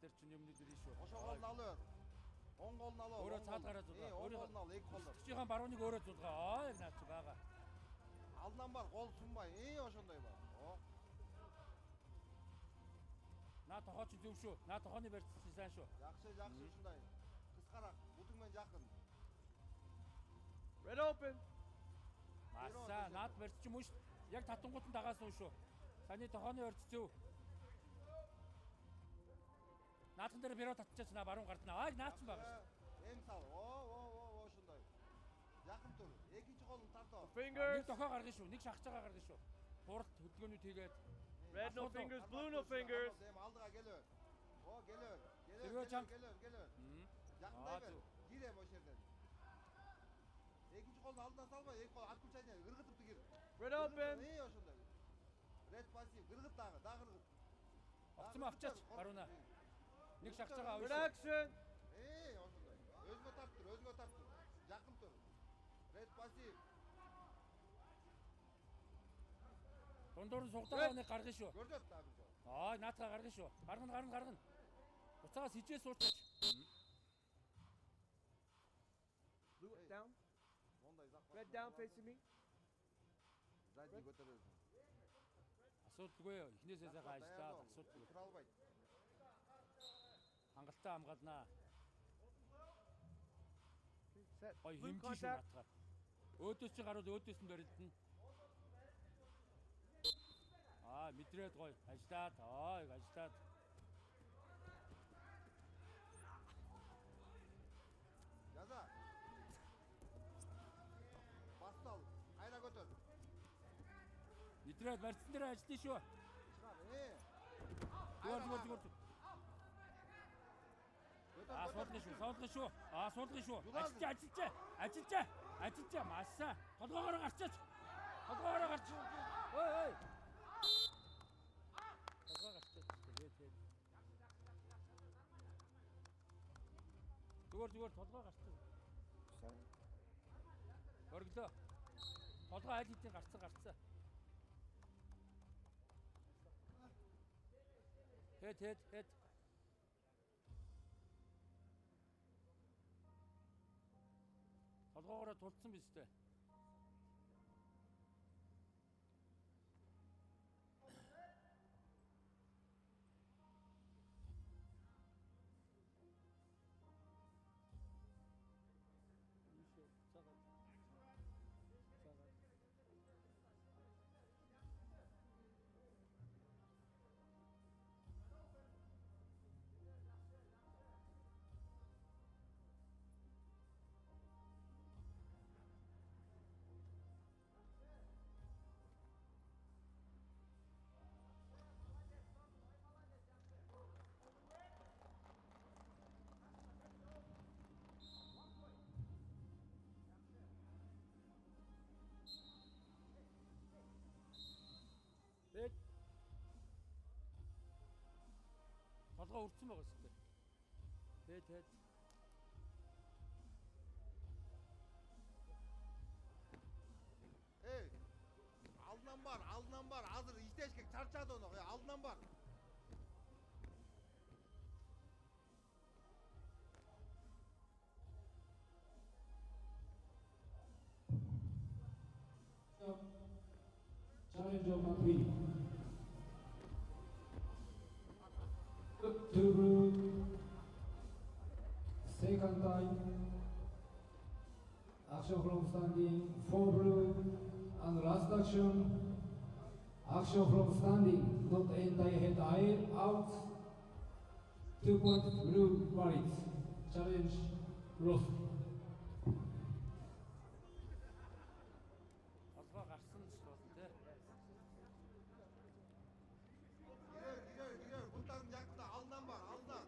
дээр чинь юмнууд ирэх шүү. Ошоо гол алуу. Он гол алуу. Өөрөө цаад гараад зулгаа. Өөрөө гол алуу, 2 гол. Чихэн барууныг өөрөө зулгаа. Яг наач байгаа. Алдан бар гол сунбай. Ошондой бар. Наа тохоо чи зөв шүү. Наа тохооны барьцсан сайн шүү. Жакшы ушундай. Кыскараак, будуңмен жакын. Red open. Маса наад барьц юм уу шүү. Яг татангууд нь дагаас уу шүү. Саны тохооны барьц зөв. Наадхан дээр бироо татчихсан на баруун гардна. Наацсан байгаа шүү. Эмсал. Ошондой. Жакын тур. Экинчи гол нь тартоо. Fingers. Нэг тохоо гаргана шүү. Нэг шахаж байгаа гаргана шүү. Буралт хөдөлгөөнүүд хийгээд. Red no fingers, blue no fingers. Алдгаа гэлөө. Гэлөө. Гэлөө. Жакындай бер. Гирэм ошерден. Экинчи гол алдаа салба. Эки гол алкул чайна ыргытып гир. Red open. Ошондой. Red пассив ыргыт дагы. Авцсан авчаач баруунаа. Нэг шахаж байгаа аваа. Reaction. Ошондой. Өзгө таптыр. Жакын тур. Red пассив. Дундуур нь сугдаа нэг гаргана шүү. Görдөт таа би. Наатаа гаргана шүү. Гаргана. Уцаагаас хижээ суурч. Blue down. Мондай зах. Red down facing me. Задний götөрөө. Асуудалгүй. Эхнээсээ сайхан ажиллаад асуудалгүй. Кралбай. Хангалттай хамгаалнаа. Set. Ой Blue хэмжиж шүү contact. наатаа. Өөдөөс чи гарууд өөдөөс нь барилдана. Мэдрээд гоё ажиллаад. Ажиллаад. Яза. Бастал. Хайра götөр. Мэдрээд барьцсан дээр ажиллая шүү. Чыгар. Зүгээр. Суулгана шүү. Ажиллаа. Масса. Толгоогоор гарчаач. Толгоо гарчаач. Зүгээр толгоо гарчаа. Өргөлөө. Толгоо айл хэдийн гарцсан. Хэд. Толгоогоор тулцсан биз дээ. Хэд. Толгоо өрцөн байгаа шүү дээ. Хэд. Алдынан бар. Азыр иштешке чарчаад оны. Алдынан бар. Challenge number 3. Two blue. Second time. Action from standing. 4 blue. And last action. Action from standing. Not anti-head air out. 2 point blue right. Challenge lost. Толгоо гарсан шүү дээ. Гирэр. Бутарын жакта алдан бар. Чарчаад.